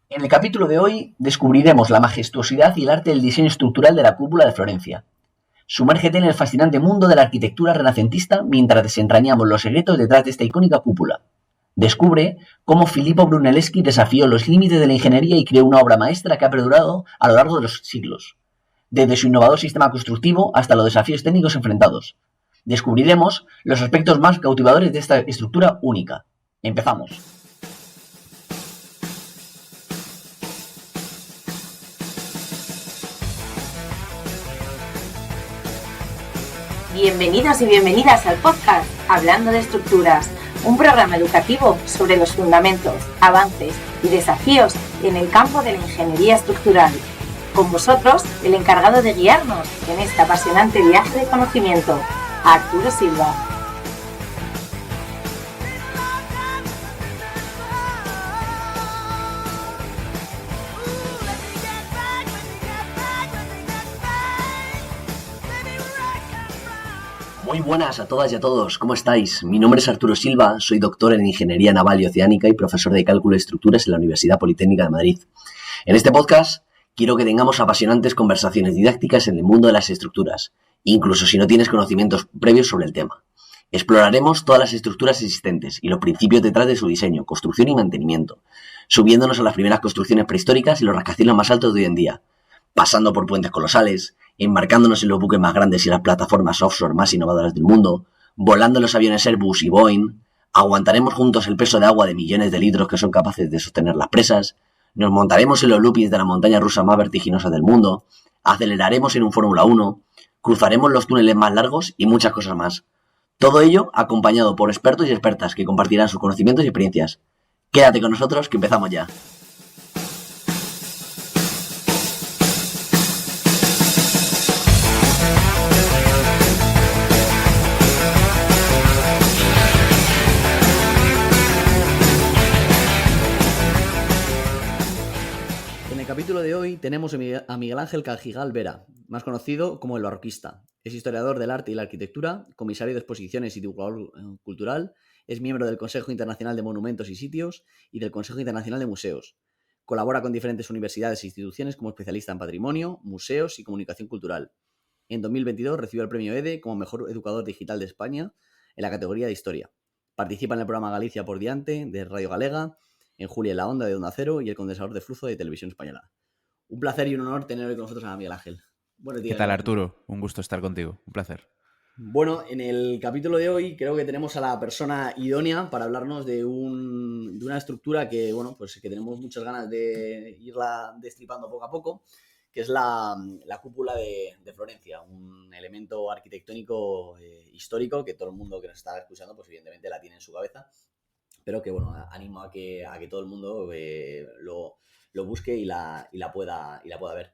En el capítulo de hoy descubriremos la majestuosidad y el arte del diseño estructural de la cúpula de Florencia. Sumérgete en el fascinante mundo de la arquitectura renacentista mientras desentrañamos los secretos detrás de esta icónica cúpula. Descubre cómo Filippo Brunelleschi desafió los límites de la ingeniería y creó una obra maestra que ha perdurado a lo largo de los siglos, desde su innovador sistema constructivo hasta los desafíos técnicos enfrentados. Descubriremos los aspectos más cautivadores de esta estructura única. Empezamos. Bienvenidos y bienvenidas al podcast Hablando de Estructuras, un programa educativo sobre los fundamentos, avances y desafíos en el campo de la ingeniería estructural. Con vosotros, el encargado de guiarnos en este apasionante viaje de conocimiento, Arturo Silva. Muy buenas a todas y a todos, ¿cómo estáis? Mi nombre es Arturo Silva, soy doctor en Ingeniería Naval y Oceánica y profesor de Cálculo de Estructuras en la Universidad Politécnica de Madrid. En este podcast quiero que tengamos apasionantes conversaciones didácticas en el mundo de las estructuras, incluso si no tienes conocimientos previos sobre el tema. Exploraremos todas las estructuras existentes y los principios detrás de su diseño, construcción y mantenimiento, subiéndonos a las primeras construcciones prehistóricas y los rascacielos más altos de hoy en día, pasando por puentes colosales, embarcándonos en los buques más grandes y las plataformas offshore más innovadoras del mundo, volando en los aviones Airbus y Boeing, aguantaremos juntos el peso de agua de millones de litros que son capaces de sostener las presas, nos montaremos en los loopings de la montaña rusa más vertiginosa del mundo, aceleraremos en un Fórmula 1, cruzaremos los túneles más largos y muchas cosas más. Todo ello acompañado por expertos y expertas que compartirán sus conocimientos y experiencias. Quédate con nosotros que empezamos ya. En el capítulo de hoy tenemos a Miguel Ángel Cajigal Vera, más conocido como el barroquista. Es historiador del arte y la arquitectura, comisario de exposiciones y divulgador cultural, es miembro del Consejo Internacional de Monumentos y Sitios y del Consejo Internacional de Museos. Colabora con diferentes universidades e instituciones como especialista en patrimonio, museos y comunicación cultural. En 2022 recibió el premio EDE como Mejor Educador Digital de España en la categoría de Historia. Participa en el programa Galicia por Diante de Radio Galega, en Julia en la Onda de Onda Cero y el condensador de flujo de Televisión Española. Un placer y un honor tener hoy con nosotros a Miguel Ángel. Buenos días, ¿Qué tal, Miguel Ángel. Arturo? Un gusto estar contigo. Un placer. Bueno, en el capítulo de hoy creo que tenemos a la persona idónea para hablarnos de una estructura que, bueno, pues que tenemos muchas ganas de irla destripando poco a poco, que es la cúpula de Florencia, un elemento arquitectónico histórico que todo el mundo que nos está escuchando, pues evidentemente la tiene en su cabeza, pero que, bueno, animo a que todo el mundo lo busque y la pueda ver.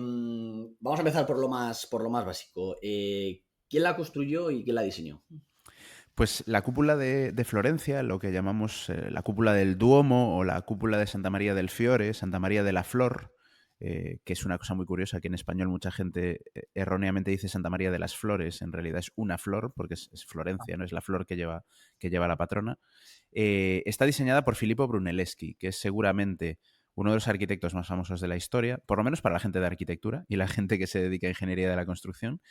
Vamos a empezar por lo más básico. ¿Quién la construyó y quién la diseñó? Pues la cúpula de Florencia, lo que llamamos la cúpula del Duomo o la cúpula de Santa María del Fiore, Santa María de la Flor, que es una cosa muy curiosa, que en español mucha gente erróneamente dice Santa María de las Flores, en realidad es una flor, porque es Florencia, no es la flor que lleva la patrona. Está diseñada por Filippo Brunelleschi, que es seguramente uno de los arquitectos más famosos de la historia, por lo menos para la gente de arquitectura y la gente que se dedica a ingeniería de la construcción.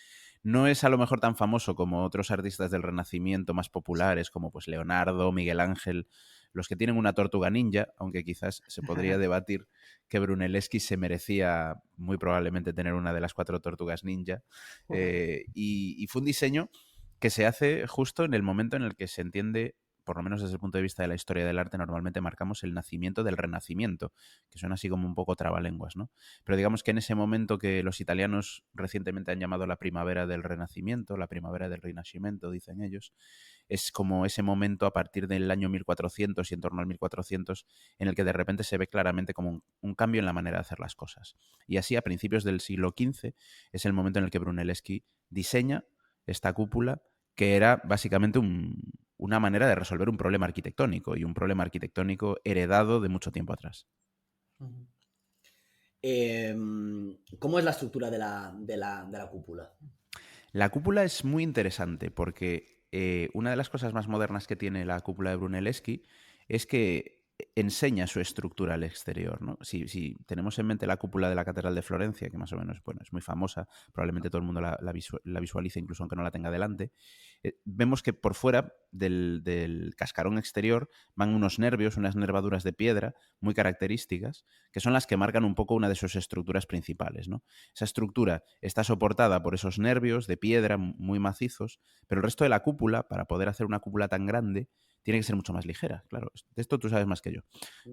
No es a lo mejor tan famoso como otros artistas del Renacimiento más populares, como pues Leonardo, Miguel Ángel, los que tienen una tortuga ninja, aunque quizás se podría debatir que Brunelleschi se merecía muy probablemente tener una de las 4 tortugas ninja. Y fue un diseño que se hace justo en el momento en el que se entiende, por lo menos desde el punto de vista de la historia del arte, normalmente marcamos el nacimiento del Renacimiento, que suena así como un poco trabalenguas, ¿no? Pero digamos que en ese momento que los italianos recientemente han llamado la primavera del Renacimiento, la primavera del Rinascimento, dicen ellos, es como ese momento a partir del año 1400 y en torno al 1400 en el que de repente se ve claramente como un cambio en la manera de hacer las cosas. Y así a principios del siglo XV es el momento en el que Brunelleschi diseña esta cúpula, que era básicamente una manera de resolver un problema arquitectónico, y un problema arquitectónico heredado de mucho tiempo atrás. ¿Cómo es la estructura de la cúpula? La cúpula es muy interesante porque una de las cosas más modernas que tiene la cúpula de Brunelleschi es que enseña su estructura al exterior, ¿no? Si tenemos en mente la cúpula de la Catedral de Florencia, que más o menos, bueno, es muy famosa, probablemente todo el mundo la visualice, incluso aunque no la tenga delante, vemos que por fuera del cascarón exterior van unos nervios, unas nervaduras de piedra muy características, que son las que marcan un poco una de sus estructuras principales, ¿no? Esa estructura está soportada por esos nervios de piedra muy macizos, pero el resto de la cúpula, para poder hacer una cúpula tan grande, tiene que ser mucho más ligera, claro. De esto tú sabes más que yo.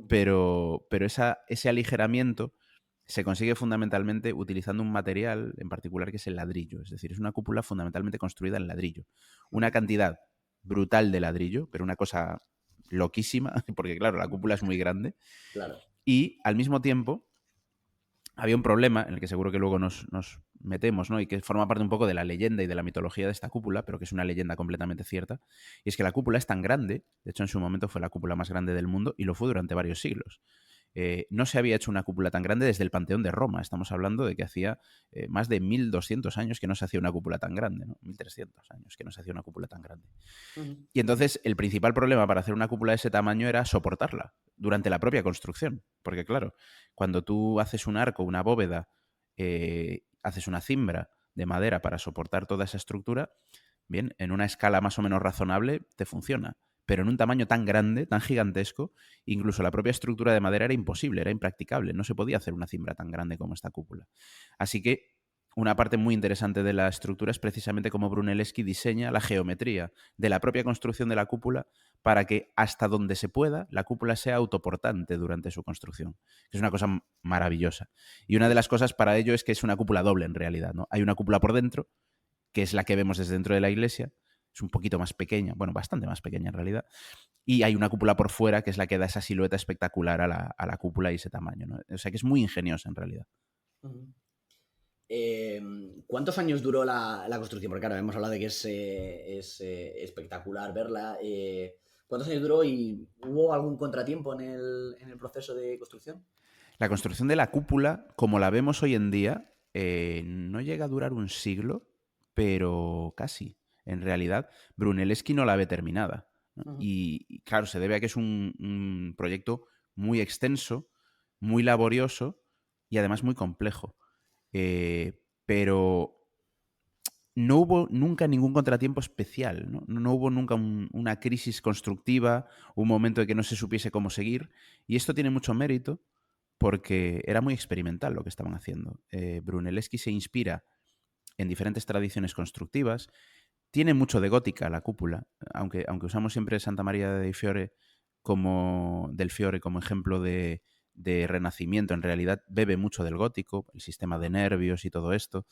Pero ese aligeramiento se consigue fundamentalmente utilizando un material en particular que es el ladrillo. Es decir, es una cúpula fundamentalmente construida en ladrillo. Una cantidad brutal de ladrillo, pero una cosa loquísima, porque claro, la cúpula es muy grande. Claro. Y al mismo tiempo había un problema en el que seguro que luego nos metemos, ¿no? Y que forma parte un poco de la leyenda y de la mitología de esta cúpula, pero que es una leyenda completamente cierta. Y es que la cúpula es tan grande, de hecho en su momento fue la cúpula más grande del mundo y lo fue durante varios siglos. No se había hecho una cúpula tan grande desde el Panteón de Roma. Estamos hablando de que hacía más de 1200 años que no se hacía una cúpula tan grande, ¿no? 1300 años que no se hacía una cúpula tan grande. Y entonces el principal problema para hacer una cúpula de ese tamaño era soportarla durante la propia construcción. Porque claro, cuando tú haces un arco, una bóveda, haces una cimbra de madera para soportar toda esa estructura, bien, en una escala más o menos razonable te funciona. Pero en un tamaño tan grande, tan gigantesco, incluso la propia estructura de madera era imposible, era impracticable. No se podía hacer una cimbra tan grande como esta cúpula. Así que una parte muy interesante de la estructura es precisamente cómo Brunelleschi diseña la geometría de la propia construcción de la cúpula para que hasta donde se pueda la cúpula sea autoportante durante su construcción. Que es una cosa maravillosa. Y una de las cosas para ello es que es una cúpula doble en realidad, ¿no? Hay una cúpula por dentro, que es la que vemos desde dentro de la iglesia, es un poquito más pequeña, bueno, bastante más pequeña en realidad, y hay una cúpula por fuera que es la que da esa silueta espectacular a la cúpula y ese tamaño, ¿no? O sea que es muy ingeniosa en realidad. ¿Cuántos años duró la construcción? Porque claro, hemos hablado de que es espectacular verla. ¿Cuántos años duró y hubo algún contratiempo en el proceso de construcción? La construcción de la cúpula, como la vemos hoy en día, no llega a durar un siglo, pero casi. En realidad, Brunelleschi no la ve terminada, ¿no? Y claro, se debe a que es un proyecto muy extenso, muy laborioso y además muy complejo. Pero no hubo nunca ningún contratiempo especial, ¿no? No hubo nunca una crisis constructiva, un momento de que no se supiese cómo seguir. Y esto tiene mucho mérito porque era muy experimental lo que estaban haciendo. Brunelleschi se inspira en diferentes tradiciones constructivas. Tiene mucho de gótica la cúpula, aunque usamos siempre Santa María del Fiore como ejemplo de renacimiento. En realidad bebe mucho del gótico, el sistema de nervios y todo esto.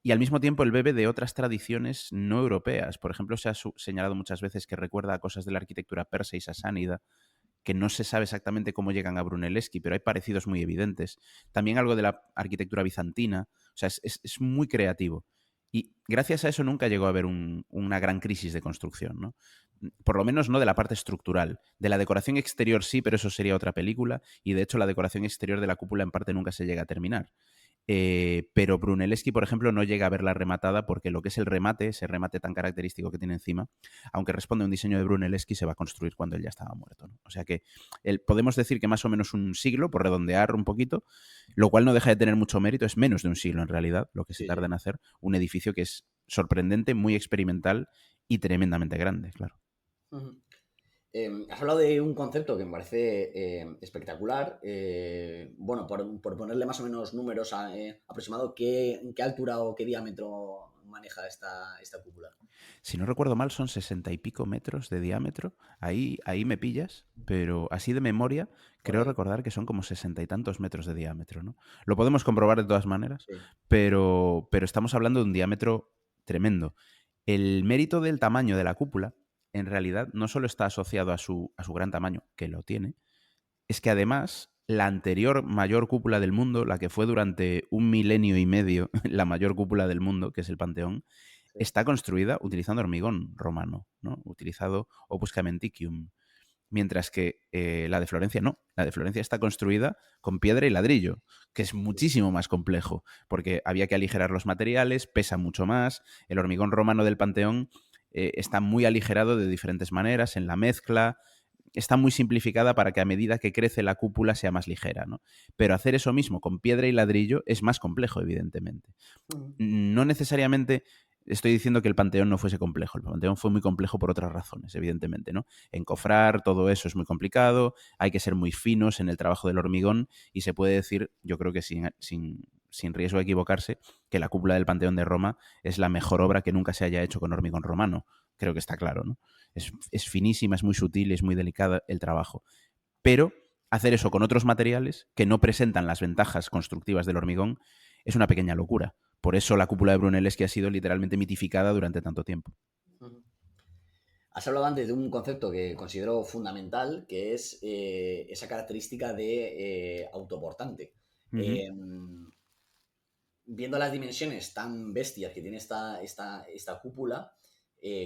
Y al mismo tiempo él bebe de otras tradiciones no europeas. Por ejemplo, se ha señalado muchas veces que recuerda a cosas de la arquitectura persa y sasánida, que no se sabe exactamente cómo llegan a Brunelleschi, pero hay parecidos muy evidentes. También algo de la arquitectura bizantina. O sea, es muy creativo. Y gracias a eso nunca llegó a haber una gran crisis de construcción, ¿no? Por lo menos no de la parte estructural. De la decoración exterior sí, pero eso sería otra película. Y de hecho la decoración exterior de la cúpula en parte nunca se llega a terminar. Pero Brunelleschi, por ejemplo, no llega a verla rematada porque lo que es el remate, ese remate tan característico que tiene encima, aunque responde a un diseño de Brunelleschi, se va a construir cuando él ya estaba muerto, ¿no? O sea que podemos decir que más o menos un siglo, por redondear un poquito, lo cual no deja de tener mucho mérito, es menos de un siglo en realidad lo que se tarda en hacer un edificio que es sorprendente, muy experimental y tremendamente grande, claro. Has hablado de un concepto que me parece espectacular. Bueno, por ponerle más o menos números aproximado, ¿qué altura o qué diámetro maneja esta cúpula? Si no recuerdo mal, son 60 y pico metros de diámetro. Ahí me pillas, pero así de memoria creo recordar que son como 60 y tantos metros de diámetro, ¿no? Lo podemos comprobar de todas maneras, sí. pero estamos hablando de un diámetro tremendo. El mérito del tamaño de la cúpula en realidad no solo está asociado a su gran tamaño, que lo tiene, es que además la anterior mayor cúpula del mundo, la que fue durante 1 milenio y medio la mayor cúpula del mundo, que es el Panteón, sí, está construida utilizando hormigón romano, ¿no? Utilizado opus caementicium. Mientras que la de Florencia no. La de Florencia está construida con piedra y ladrillo, que es muchísimo más complejo, porque había que aligerar los materiales, pesa mucho más. El hormigón romano del Panteón está muy aligerado de diferentes maneras, en la mezcla. está muy simplificada para que a medida que crece la cúpula sea más ligera, ¿no? Pero hacer eso mismo con piedra y ladrillo es más complejo, evidentemente. No necesariamente estoy diciendo que el Panteón no fuese complejo. El Panteón fue muy complejo por otras razones, evidentemente, ¿no? Encofrar, todo eso es muy complicado, hay que ser muy finos en el trabajo del hormigón y se puede decir, yo creo que sin riesgo de equivocarse, que la cúpula del Panteón de Roma es la mejor obra que nunca se haya hecho con hormigón romano. Creo que está claro, ¿no? Es finísima, es muy sutil, es muy delicada el trabajo. Pero hacer eso con otros materiales que no presentan las ventajas constructivas del hormigón es una pequeña locura. Por eso la cúpula de Brunelleschi ha sido literalmente mitificada durante tanto tiempo. Has hablado antes de un concepto que considero fundamental, que es esa característica de autoportante. Viendo las dimensiones tan bestias que tiene esta cúpula,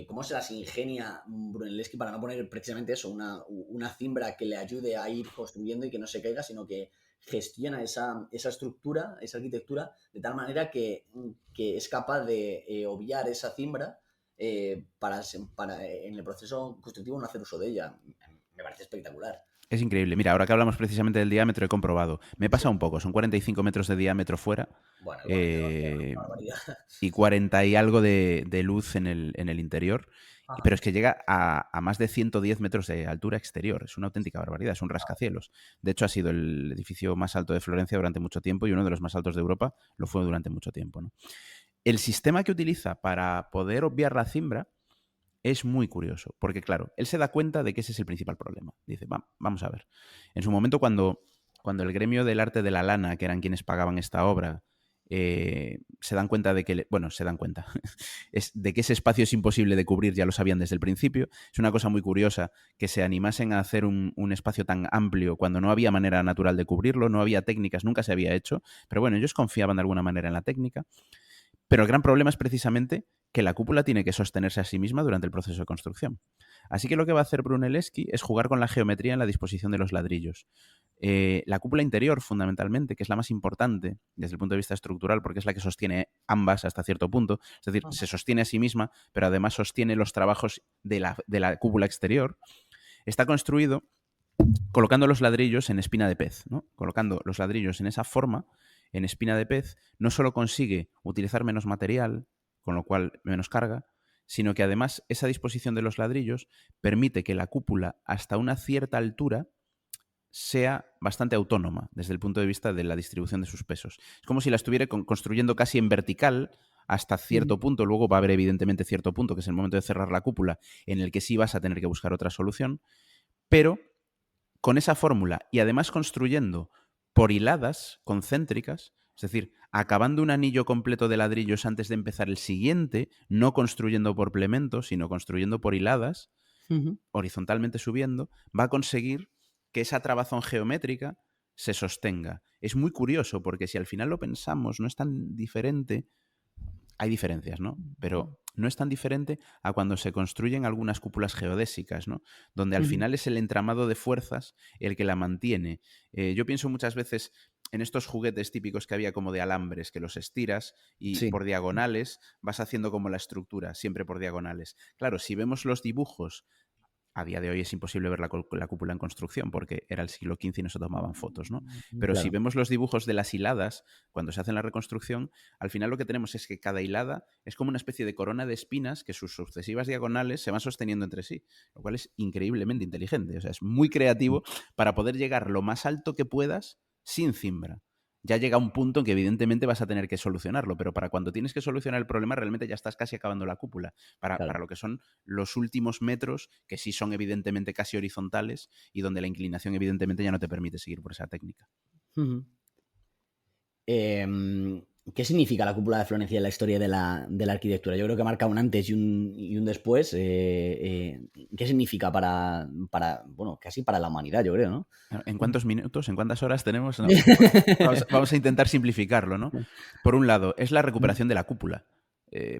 ¿cómo se las ingenia Brunelleschi para no poner precisamente eso, una cimbra que le ayude a ir construyendo y que no se caiga, sino que gestiona esa estructura, esa arquitectura, de tal manera que es capaz de obviar esa cimbra para en el proceso constructivo no hacer uso de ella? Me parece espectacular. Es increíble. Mira, ahora que hablamos precisamente del diámetro, he comprobado. Me pasa un poco, son 45 metros de diámetro fuera. Bueno, y 40 y algo de luz en el interior. Pero es que llega a más de 110 metros de altura exterior. Es una auténtica barbaridad, es un rascacielos. De hecho, ha sido el edificio más alto de Florencia durante mucho tiempo y uno de los más altos de Europa lo fue durante mucho tiempo, ¿no? El sistema que utiliza para poder obviar la cimbra es muy curioso, porque claro, él se da cuenta de que ese es el principal problema. Dice, vamos a ver. En su momento, cuando el gremio del arte de la lana, que eran quienes pagaban esta obra, se dan cuenta de que, se dan cuenta de que ese espacio es imposible de cubrir, ya lo sabían desde el principio. Es una cosa muy curiosa que se animasen a hacer un espacio tan amplio cuando no había manera natural de cubrirlo, no había técnicas, nunca se había hecho, pero bueno, ellos confiaban de alguna manera en la técnica. Pero el gran problema es precisamente que la cúpula tiene que sostenerse a sí misma durante el proceso de construcción. Así que lo que va a hacer Brunelleschi es jugar con la geometría en la disposición de los ladrillos. La cúpula interior, fundamentalmente, que es la más importante desde el punto de vista estructural, porque es la que sostiene ambas hasta cierto punto, es decir, se sostiene a sí misma, pero además sostiene los trabajos de la cúpula exterior, está construido colocando los ladrillos en espina de pez, ¿no? Colocando los ladrillos en esa forma, en espina de pez, no solo consigue utilizar menos material, con lo cual menos carga, sino que además esa disposición de los ladrillos permite que la cúpula hasta una cierta altura sea bastante autónoma desde el punto de vista de la distribución de sus pesos. Es como si la estuviera construyendo casi en vertical hasta cierto punto. Luego va a haber evidentemente cierto punto, que es el momento de cerrar la cúpula, en el que sí vas a tener que buscar otra solución, pero con esa fórmula y además construyendo por hiladas concéntricas, es decir, acabando un anillo completo de ladrillos antes de empezar el siguiente, no construyendo por plementos, sino construyendo por hiladas, horizontalmente subiendo, va a conseguir que esa trabazón geométrica se sostenga. Es muy curioso porque si al final lo pensamos, no es tan diferente. Hay diferencias, ¿no? Pero no es tan diferente a cuando se construyen algunas cúpulas geodésicas, ¿no? Donde al final es el entramado de fuerzas el que la mantiene. Yo pienso muchas veces en estos juguetes típicos que había como de alambres, que los estiras y por diagonales vas haciendo como la estructura, siempre por diagonales. Claro, si vemos los dibujos, a día de hoy es imposible ver la cúpula en construcción porque era el siglo XV y no se tomaban fotos, ¿no? Pero si vemos los dibujos de las hiladas, cuando se hace la reconstrucción, al final lo que tenemos es que cada hilada es como una especie de corona de espinas que sus sucesivas diagonales se van sosteniendo entre sí, lo cual es increíblemente inteligente. O sea, es muy creativo para poder llegar lo más alto que puedas sin cimbra. Ya llega un punto en que evidentemente vas a tener que solucionarlo, pero para cuando tienes que solucionar el problema realmente ya estás casi acabando la cúpula, para lo que son los últimos metros, que sí son evidentemente casi horizontales y donde la inclinación evidentemente ya no te permite seguir por esa técnica. ¿Qué significa la cúpula de Florencia en la historia de la arquitectura? Yo creo que marca un antes y un después. ¿Qué significa para, bueno, casi para la humanidad, yo creo, ¿no? ¿En cuántos minutos, en cuántas horas tenemos? No. Vamos a intentar simplificarlo, ¿no? Por un lado, es la recuperación de la cúpula.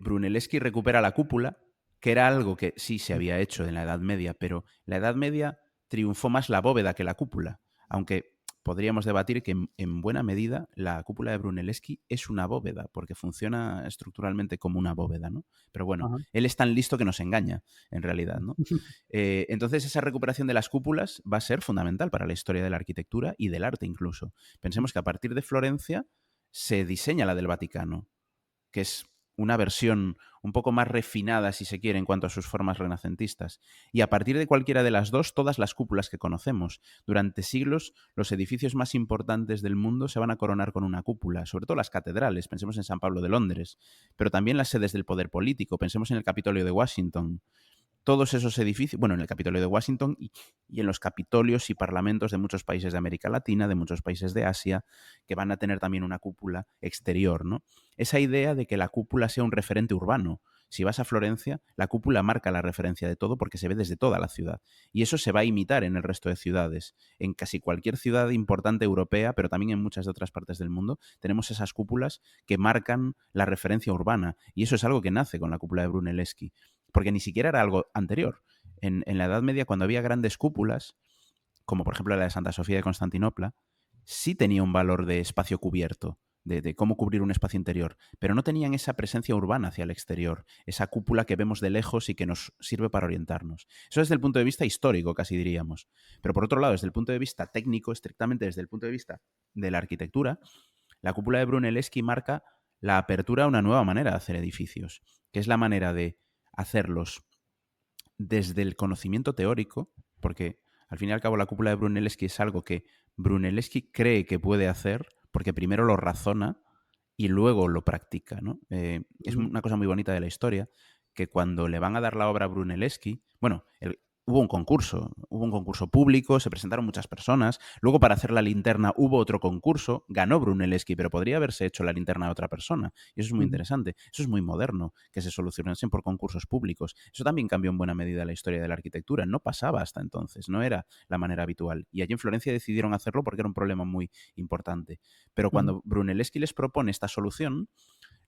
Brunelleschi recupera la cúpula, que era algo que sí se había hecho en la Edad Media, pero la Edad Media triunfó más la bóveda que la cúpula, aunque podríamos debatir que en buena medida la cúpula de Brunelleschi es una bóveda, porque funciona estructuralmente como una bóveda, ¿no? Pero bueno, Ajá. él es tan listo que nos engaña, en realidad, ¿no? Entonces esa recuperación de las cúpulas va a ser fundamental para la historia de la arquitectura y del arte incluso. Pensemos que a partir de Florencia se diseña la del Vaticano, que es una versión un poco más refinada, si se quiere, en cuanto a sus formas renacentistas. Y a partir de cualquiera de las dos, todas las cúpulas que conocemos. Durante siglos, los edificios más importantes del mundo se van a coronar con una cúpula, sobre todo las catedrales, pensemos en San Pablo de Londres, pero también las sedes del poder político, pensemos en el Capitolio de Washington. Todos esos edificios, bueno, en el Capitolio de Washington y en los capitolios y parlamentos de muchos países de América Latina, de muchos países de Asia, que van a tener también una cúpula exterior, ¿no? Esa idea de que la cúpula sea un referente urbano. Si vas a Florencia, la cúpula marca la referencia de todo porque se ve desde toda la ciudad. Y eso se va a imitar en el resto de ciudades. En casi cualquier ciudad importante europea, pero también en muchas de otras partes del mundo, tenemos esas cúpulas que marcan la referencia urbana. Y eso es algo que nace con la cúpula de Brunelleschi. Porque ni siquiera era algo anterior. En la Edad Media, cuando había grandes cúpulas, como por ejemplo la de Santa Sofía de Constantinopla, sí tenía un valor de espacio cubierto, de cómo cubrir un espacio interior, pero no tenían esa presencia urbana hacia el exterior, esa cúpula que vemos de lejos y que nos sirve para orientarnos. Eso desde el punto de vista histórico, casi diríamos. Pero por otro lado, desde el punto de vista técnico, estrictamente desde el punto de vista de la arquitectura, la cúpula de Brunelleschi marca la apertura a una nueva manera de hacer edificios, que es la manera de hacerlos desde el conocimiento teórico, porque al fin y al cabo la cúpula de Brunelleschi es algo que Brunelleschi cree que puede hacer, porque primero lo razona y luego lo practica, ¿no? Es una cosa muy bonita de la historia, que cuando le van a dar la obra a Brunelleschi, bueno, hubo un concurso público, se presentaron muchas personas, luego para hacer la linterna hubo otro concurso, ganó Brunelleschi, pero podría haberse hecho la linterna de otra persona, y eso es muy interesante, eso es muy moderno, que se solucionasen por concursos públicos. Eso también cambió en buena medida la historia de la arquitectura, no pasaba hasta entonces, no era la manera habitual, y allí en Florencia decidieron hacerlo porque era un problema muy importante. Pero cuando Brunelleschi les propone esta solución,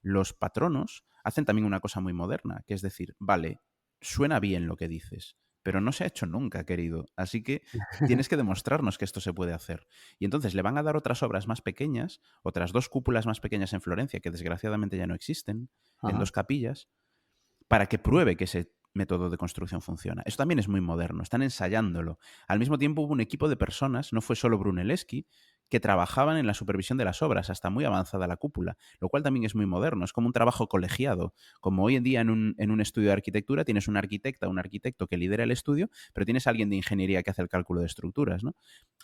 los patronos hacen también una cosa muy moderna, que es decir, vale, suena bien lo que dices, pero no se ha hecho nunca, querido. Así que tienes que demostrarnos que esto se puede hacer. Y entonces le van a dar otras obras más pequeñas, otras 2 cúpulas más pequeñas en Florencia, que desgraciadamente ya no existen, en 2 capillas, para que pruebe que ese método de construcción funciona. Eso también es muy moderno, están ensayándolo. Al mismo tiempo hubo un equipo de personas, no fue solo Brunelleschi, que trabajaban en la supervisión de las obras, hasta muy avanzada la cúpula, lo cual también es muy moderno, es como un trabajo colegiado. Como hoy en día en un estudio de arquitectura tienes una arquitecta, un arquitecto que lidera el estudio, pero tienes a alguien de ingeniería que hace el cálculo de estructuras, ¿no?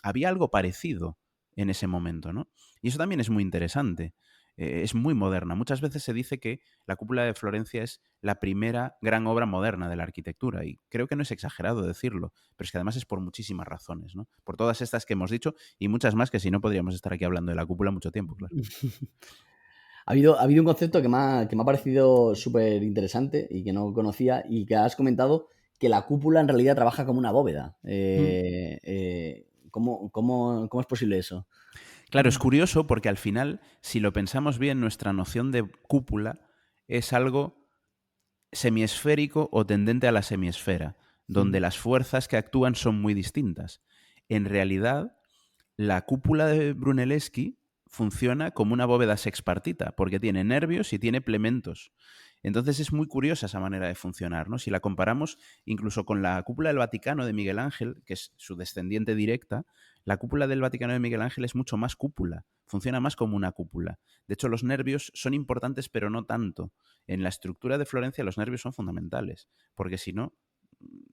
Había algo parecido en ese momento, ¿no? Y eso también es muy interesante. Es muy moderna. Muchas veces se dice que la cúpula de Florencia es la primera gran obra moderna de la arquitectura y creo que no es exagerado decirlo, pero es que además es por muchísimas razones, ¿no? Por todas estas que hemos dicho y muchas más que si no podríamos estar aquí hablando de la cúpula mucho tiempo, claro. Ha habido un concepto que me ha parecido súper interesante y que no conocía y que has comentado que la cúpula en realidad trabaja como una bóveda. ¿Cómo es posible eso? Claro, es curioso porque al final, si lo pensamos bien, nuestra noción de cúpula es algo semiesférico o tendente a la semiesfera, donde las fuerzas que actúan son muy distintas. En realidad, la cúpula de Brunelleschi funciona como una bóveda sexpartita, porque tiene nervios y tiene plementos. Entonces es muy curiosa esa manera de funcionar, ¿no? Si la comparamos incluso con la cúpula del Vaticano de Miguel Ángel, que es su descendiente directa, la cúpula del Vaticano de Miguel Ángel es mucho más cúpula, funciona más como una cúpula. De hecho, los nervios son importantes, pero no tanto. En la estructura de Florencia los nervios son fundamentales, porque si no,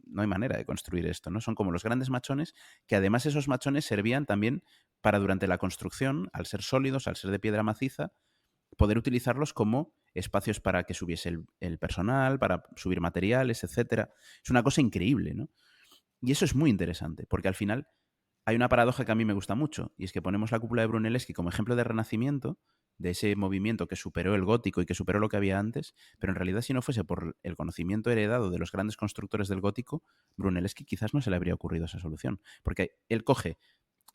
no hay manera de construir esto, ¿no? Son como los grandes machones, que además esos machones servían también para durante la construcción, al ser sólidos, al ser de piedra maciza, poder utilizarlos como espacios para que subiese el personal, para subir materiales, etcétera. Es una cosa increíble, ¿no? Y eso es muy interesante, porque al final hay una paradoja que a mí me gusta mucho, y es que ponemos la cúpula de Brunelleschi como ejemplo de renacimiento, de ese movimiento que superó el gótico y que superó lo que había antes, pero en realidad si no fuese por el conocimiento heredado de los grandes constructores del gótico, Brunelleschi quizás no se le habría ocurrido esa solución, porque él coge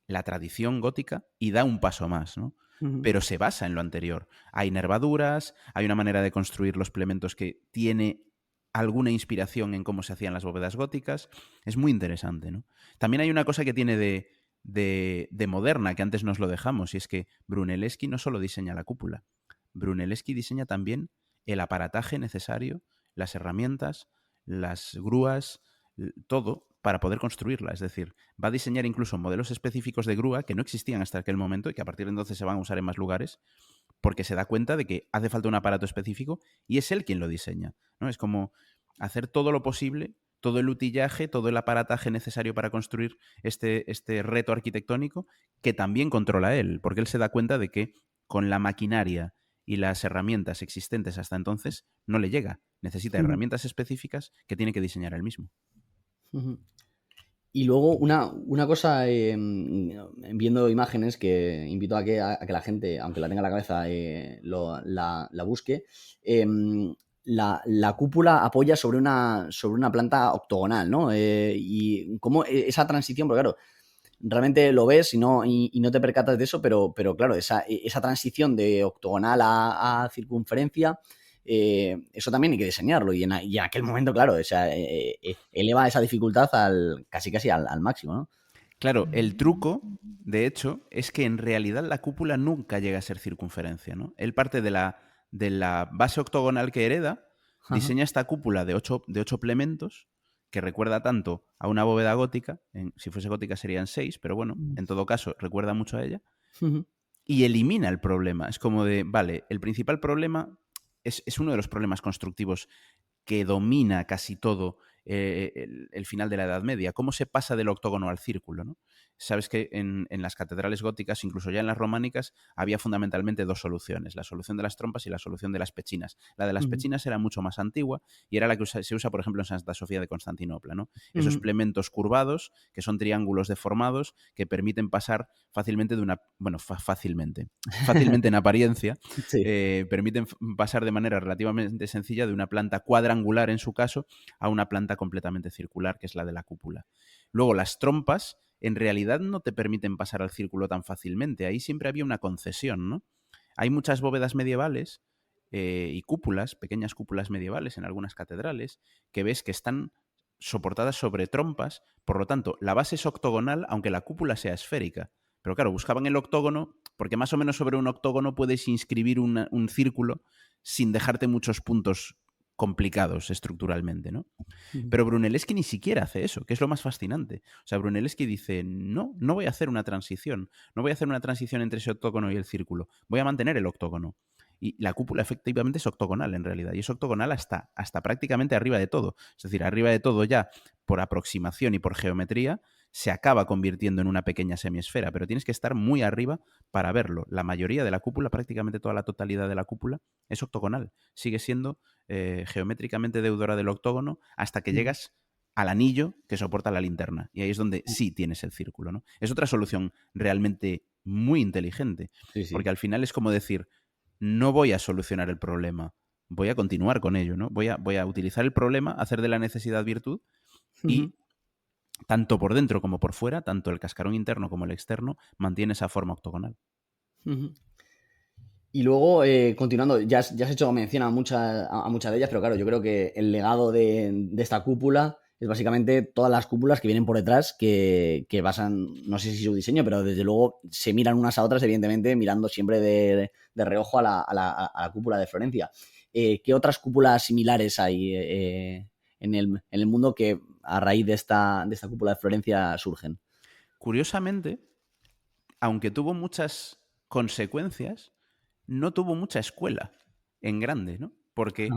la tradición gótica y da un paso más, ¿no? Pero se basa en lo anterior. Hay nervaduras, hay una manera de construir los plementos que tiene alguna inspiración en cómo se hacían las bóvedas góticas. Es muy interesante, ¿no? También hay una cosa que tiene de de moderna, que antes nos lo dejamos, y es que Brunelleschi no solo diseña la cúpula, Brunelleschi diseña también el aparataje necesario, las herramientas, las grúas, todo para poder construirla. Es decir, va a diseñar incluso modelos específicos de grúa que no existían hasta aquel momento y que a partir de entonces se van a usar en más lugares, porque se da cuenta de que hace falta un aparato específico y es él quien lo diseña, ¿no? Es como hacer todo lo posible, todo el utillaje, todo el aparataje necesario para construir este reto arquitectónico que también controla él, porque él se da cuenta de que con la maquinaria y las herramientas existentes hasta entonces no le llega. Necesita herramientas específicas que tiene que diseñar él mismo. Y luego una cosa, viendo imágenes que invito a que la gente, aunque la tenga en la cabeza, la busque, la cúpula apoya sobre una planta octogonal, ¿no? Y cómo esa transición, porque claro, realmente lo ves y no te percatas de eso, pero claro, esa transición de octogonal a circunferencia, eso también hay que diseñarlo. Y en aquel momento, claro, o sea, eleva esa dificultad casi al máximo, ¿no? Claro, el truco, de hecho, es que en realidad la cúpula nunca llega a ser circunferencia, ¿no? Él parte de la base octogonal que hereda, diseña esta cúpula de ocho plementos, que recuerda tanto a una bóveda gótica, si fuese gótica serían 6, pero bueno, en todo caso, recuerda mucho a ella, y elimina el problema. Es como de, vale, el principal problema es uno de los problemas constructivos que domina casi todo el final de la Edad Media. ¿Cómo se pasa del octógono al círculo, ¿no? Sabes que en las catedrales góticas, incluso ya en las románicas, había fundamentalmente dos soluciones, la solución de las trompas y la solución de las pechinas. La de las pechinas era mucho más antigua y era la que se usa, por ejemplo, en Santa Sofía de Constantinopla, ¿no? Esos plementos curvados, que son triángulos deformados, que permiten pasar fácilmente de una... Bueno, fácilmente en apariencia, Sí. permiten pasar de manera relativamente sencilla de una planta cuadrangular, en su caso, a una planta completamente circular, que es la de la cúpula. Luego, las trompas en realidad no te permiten pasar al círculo tan fácilmente. Ahí siempre había una concesión, ¿no? Hay muchas bóvedas medievales y cúpulas, pequeñas cúpulas medievales en algunas catedrales, que ves que están soportadas sobre trompas, por lo tanto, la base es octogonal, aunque la cúpula sea esférica. Pero claro, buscaban el octógono, porque más o menos sobre un octógono puedes inscribir un círculo sin dejarte muchos puntos complicados estructuralmente, ¿no? Pero Brunelleschi ni siquiera hace eso, que es lo más fascinante. O sea, Brunelleschi dice, no voy a hacer una transición. No voy a hacer una transición entre ese octógono y el círculo. Voy a mantener el octógono. Y la cúpula efectivamente es octogonal en realidad. Y es octogonal hasta prácticamente arriba de todo. Es decir, arriba de todo ya, por aproximación y por geometría, se acaba convirtiendo en una pequeña semiesfera. Pero tienes que estar muy arriba para verlo. La mayoría de la cúpula, prácticamente toda la totalidad de la cúpula, es octogonal. Sigue siendo geométricamente deudora del octógono hasta que llegas al anillo que soporta la linterna. Y ahí es donde sí tienes el círculo, ¿no? Es otra solución realmente muy inteligente. Sí, sí. Porque al final es como decir, no voy a solucionar el problema, voy a continuar con ello, ¿no? Voy a utilizar el problema, hacer de la necesidad virtud y tanto por dentro como por fuera, tanto el cascarón interno como el externo, mantiene esa forma octogonal. Y luego, continuando, ya has hecho mención a muchas de ellas, pero claro, yo creo que el legado de esta cúpula es básicamente todas las cúpulas que vienen por detrás que basan, no sé si su diseño, pero desde luego se miran unas a otras, evidentemente, mirando siempre de reojo a la cúpula de Florencia. ¿Qué otras cúpulas similares hay en el mundo que a raíz de esta cúpula de Florencia surgen? Curiosamente, aunque tuvo muchas consecuencias, no tuvo mucha escuela en grande, ¿no? Porque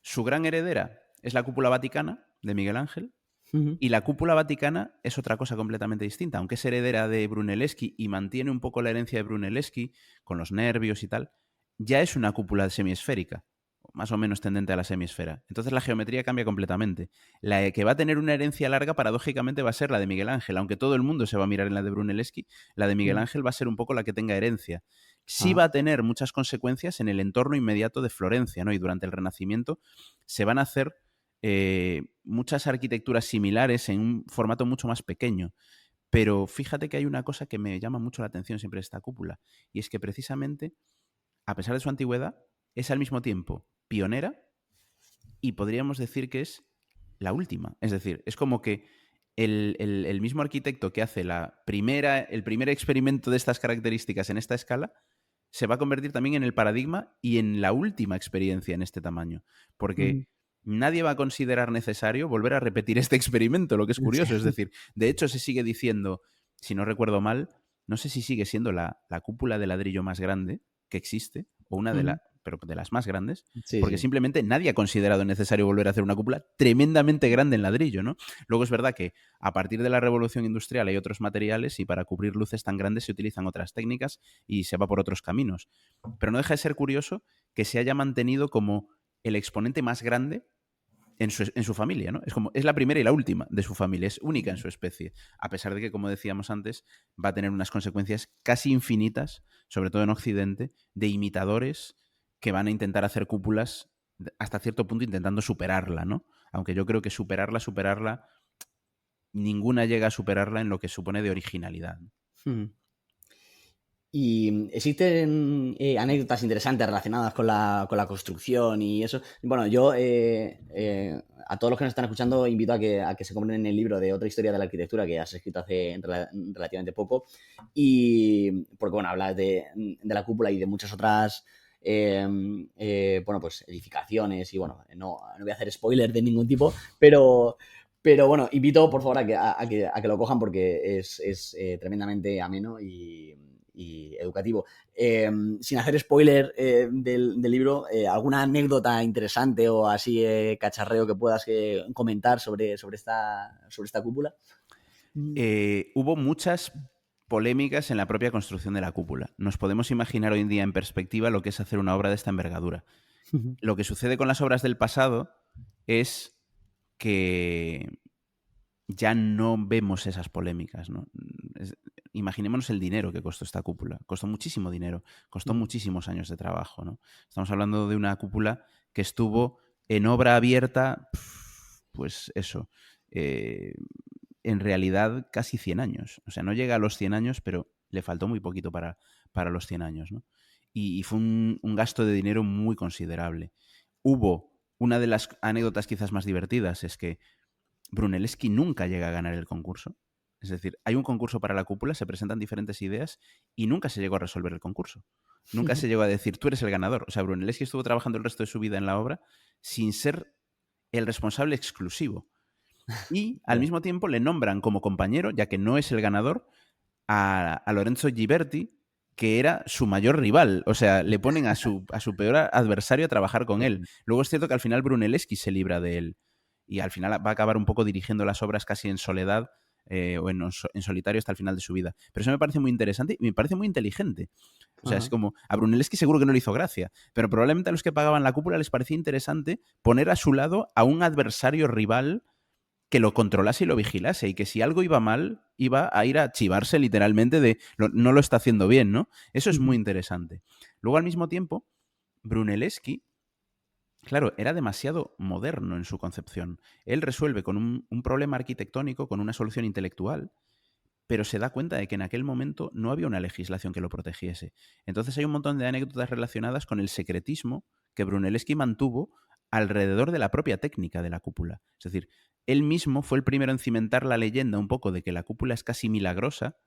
su gran heredera es la cúpula vaticana de Miguel Ángel y la cúpula vaticana es otra cosa completamente distinta. Aunque es heredera de Brunelleschi y mantiene un poco la herencia de Brunelleschi con los nervios y tal, ya es una cúpula semiesférica, más o menos tendente a la semiesfera. Entonces la geometría cambia completamente. La que va a tener una herencia larga, paradójicamente, va a ser la de Miguel Ángel. Aunque todo el mundo se va a mirar en la de Brunelleschi, la de Miguel Ángel va a ser un poco la que tenga herencia. Sí va a tener muchas consecuencias en el entorno inmediato de Florencia, ¿no? Y durante el Renacimiento se van a hacer muchas arquitecturas similares en un formato mucho más pequeño. Pero fíjate que hay una cosa que me llama mucho la atención siempre de esta cúpula, y es que precisamente, a pesar de su antigüedad, es al mismo tiempo pionera y podríamos decir que es la última. Es decir, es como que el mismo arquitecto que hace el primer experimento de estas características en esta escala se va a convertir también en el paradigma y en la última experiencia en este tamaño. Porque nadie va a considerar necesario volver a repetir este experimento, lo que es curioso. Es decir, de hecho se sigue diciendo, si no recuerdo mal, no sé si sigue siendo la cúpula de ladrillo más grande que existe, o una pero de las más grandes, porque simplemente nadie ha considerado necesario volver a hacer una cúpula tremendamente grande en ladrillo, ¿no? Luego es verdad que a partir de la revolución industrial hay otros materiales y para cubrir luces tan grandes se utilizan otras técnicas y se va por otros caminos. Pero no deja de ser curioso que se haya mantenido como el exponente más grande en su familia, ¿no? Es la primera y la última de su familia, es única en su especie, a pesar de que, como decíamos antes, va a tener unas consecuencias casi infinitas, sobre todo en Occidente, de imitadores que van a intentar hacer cúpulas hasta cierto punto intentando superarla, ¿no? Aunque yo creo que superarla, ninguna llega a superarla en lo que supone de originalidad. Y existen anécdotas interesantes relacionadas con la construcción y eso. Bueno, yo a todos los que nos están escuchando invito a que se compren el libro de Otra historia de la arquitectura que has escrito hace relativamente poco. Y porque, bueno, hablas de la cúpula y de muchas otras bueno, pues edificaciones y, bueno, no voy a hacer spoilers de ningún tipo, pero bueno, invito, por favor, a que lo cojan porque es tremendamente ameno y educativo. Sin hacer spoiler del libro, ¿alguna anécdota interesante o así cacharreo que puedas comentar sobre esta cúpula? Hubo muchas polémicas en la propia construcción de la cúpula. Nos podemos imaginar hoy en día en perspectiva lo que es hacer una obra de esta envergadura. Lo que sucede con las obras del pasado es que ya no vemos esas polémicas, ¿no? Imaginémonos el dinero que costó esta cúpula. Costó muchísimo dinero, costó muchísimos años de trabajo, ¿no? Estamos hablando de una cúpula que estuvo en obra abierta, pues eso, en realidad casi 100 años. O sea, no llega a los 100 años, pero le faltó muy poquito para los 100 años, ¿no? Y fue un gasto de dinero muy considerable. Una de las anécdotas quizás más divertidas es que Brunelleschi nunca llega a ganar el concurso. Es decir, hay un concurso para la cúpula, se presentan diferentes ideas y nunca se llegó a resolver el concurso. Nunca se llegó a decir, tú eres el ganador. O sea, Brunelleschi estuvo trabajando el resto de su vida en la obra sin ser el responsable exclusivo. Y al mismo tiempo le nombran como compañero, ya que no es el ganador, a Lorenzo Ghiberti, que era su mayor rival. O sea, le ponen a su peor adversario a trabajar con él. Luego es cierto que al final Brunelleschi se libra de él. Y al final va a acabar un poco dirigiendo las obras casi en soledad o en solitario hasta el final de su vida. Pero eso me parece muy interesante y me parece muy inteligente. O sea, es como, a Brunelleschi seguro que no le hizo gracia, pero probablemente a los que pagaban la cúpula les parecía interesante poner a su lado a un adversario rival que lo controlase y lo vigilase, y que si algo iba mal, iba a ir a chivarse literalmente de no lo está haciendo bien, ¿no? Eso es muy interesante. Luego, al mismo tiempo, Brunelleschi, claro, era demasiado moderno en su concepción. Él resuelve con un problema arquitectónico, con una solución intelectual, pero se da cuenta de que en aquel momento no había una legislación que lo protegiese. Entonces hay un montón de anécdotas relacionadas con el secretismo que Brunelleschi mantuvo alrededor de la propia técnica de la cúpula. Es decir, él mismo fue el primero en cimentar la leyenda un poco de que la cúpula es casi milagrosa,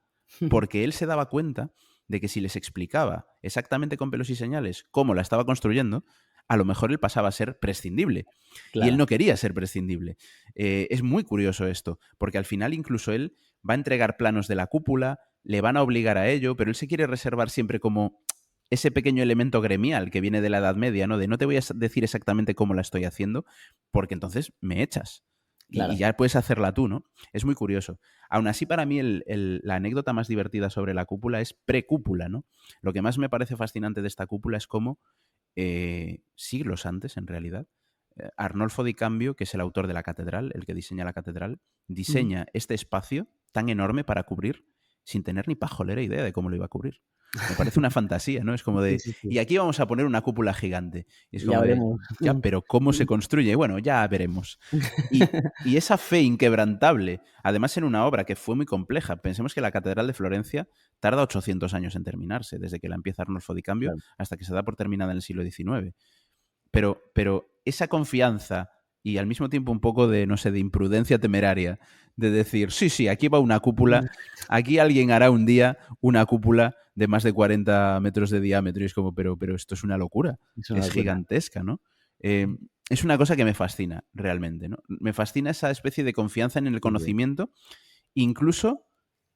porque él se daba cuenta de que si les explicaba exactamente con pelos y señales cómo la estaba construyendo, a lo mejor él pasaba a ser prescindible. Claro. Y él no quería ser prescindible. Es muy curioso esto, porque al final incluso él va a entregar planos de la cúpula, le van a obligar a ello, pero él se quiere reservar siempre como ese pequeño elemento gremial que viene de la Edad Media, ¿no? De no te voy a decir exactamente cómo la estoy haciendo, porque entonces me echas. Claro. Y ya puedes hacerla tú, ¿no? Es muy curioso. Aún así, para mí, la anécdota más divertida sobre la cúpula es precúpula, ¿no? Lo que más me parece fascinante de esta cúpula es cómo siglos antes, en realidad, Arnolfo di Cambio, que es el autor de la catedral, el que diseña la catedral, diseña este espacio tan enorme para cubrir sin tener ni pajolera idea de cómo lo iba a cubrir. Me parece una fantasía, ¿no? Es como de, sí. Y aquí vamos a poner una cúpula gigante. Y es como ya veremos. Ya, pero ¿cómo se construye? Bueno, ya veremos. Y esa fe inquebrantable, además en una obra que fue muy compleja. Pensemos que la Catedral de Florencia tarda 800 años en terminarse, desde que la empieza Arnolfo di Cambio hasta que se da por terminada en el siglo XIX. Pero esa confianza y al mismo tiempo un poco de, no sé, de imprudencia temeraria, de decir, sí, aquí va una cúpula, aquí alguien hará un día una cúpula de más de 40 metros de diámetro, y es como, pero esto es una locura, es gigantesca, ¿no? Es una cosa que me fascina realmente, ¿no? Me fascina esa especie de confianza en el conocimiento, incluso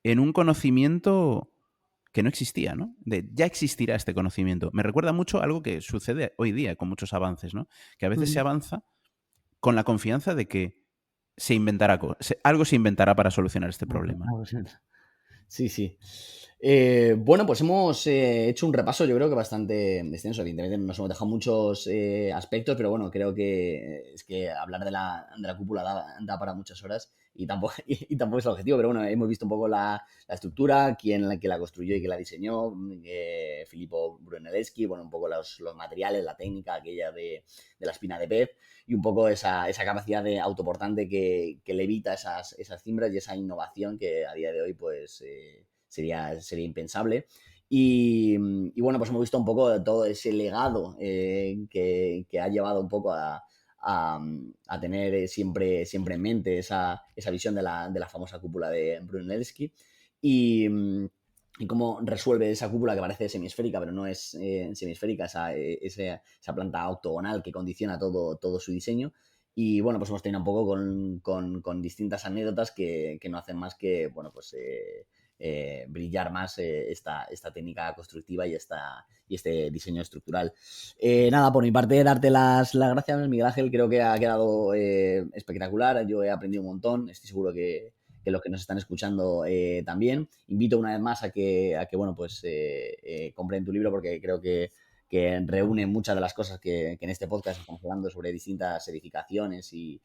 en un conocimiento que no existía, ¿no? Ya existirá este conocimiento. Me recuerda mucho a algo que sucede hoy día con muchos avances, ¿no? Que a veces se avanza con la confianza de que algo se inventará para solucionar este problema. Sí. Bueno, pues hemos hecho un repaso, yo creo que bastante extenso. Evidentemente nos hemos dejado muchos aspectos, pero bueno, creo que es que hablar de la cúpula da para muchas horas y tampoco es el objetivo, pero bueno, hemos visto un poco la estructura, quién la construyó y quién la diseñó, Filippo Brunelleschi, bueno, un poco los materiales, la técnica aquella de la espina de pez y un poco esa capacidad de autoportante que le evita esas cimbras y esa innovación que a día de hoy pues sería impensable. Y bueno, pues hemos visto un poco de todo ese legado que ha llevado un poco a tener siempre en mente esa visión de la famosa cúpula de Brunelleschi y cómo resuelve esa cúpula que parece semisférica, pero no es semisférica, esa planta octogonal que condiciona todo su diseño. Y bueno, pues hemos tenido un poco con distintas anécdotas que no hacen más que, bueno, pues brillar más esta técnica constructiva y este diseño estructural. Nada, por mi parte, darte las gracias, Miguel Ángel. Creo que ha quedado espectacular. Yo he aprendido un montón. Estoy seguro que los que nos están escuchando también. Invito una vez más a que bueno, pues compren tu libro porque creo que reúne muchas de las cosas que en este podcast estamos hablando sobre distintas edificaciones y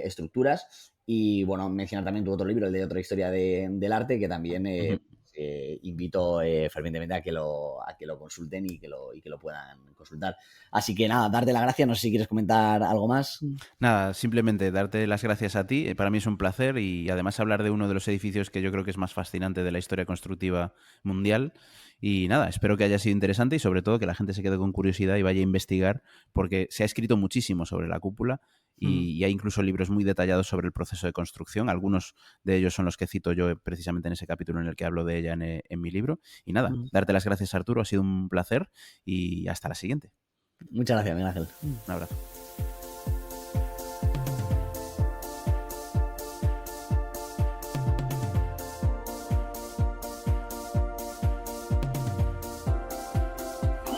estructuras. Y bueno, mencionar también tu otro libro, el de Otra historia del arte, que también invito fervientemente a que lo consulten y que lo puedan consultar. Así que nada, darte las gracias. No sé si quieres comentar algo más. Nada, simplemente darte las gracias a ti. Para mí es un placer y además hablar de uno de los edificios que yo creo que es más fascinante de la historia constructiva mundial. Y nada, espero que haya sido interesante y sobre todo que la gente se quede con curiosidad y vaya a investigar porque se ha escrito muchísimo sobre la cúpula y hay incluso libros muy detallados sobre el proceso de construcción. Algunos de ellos son los que cito yo precisamente en ese capítulo en el que hablo de ella en mi libro. Y nada, darte las gracias, Arturo. Ha sido un placer y hasta la siguiente. Muchas gracias, Miguel Ángel. Un abrazo.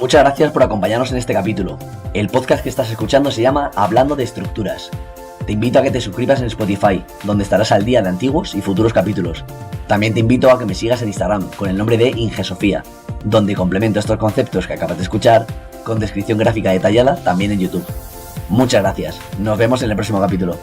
Muchas gracias por acompañarnos en este capítulo. El podcast que estás escuchando se llama Hablando de Estructuras. Te invito a que te suscribas en Spotify, donde estarás al día de antiguos y futuros capítulos. También te invito a que me sigas en Instagram con el nombre de Ingesofía, donde complemento estos conceptos que acabas de escuchar con descripción gráfica detallada también en YouTube. Muchas gracias. Nos vemos en el próximo capítulo.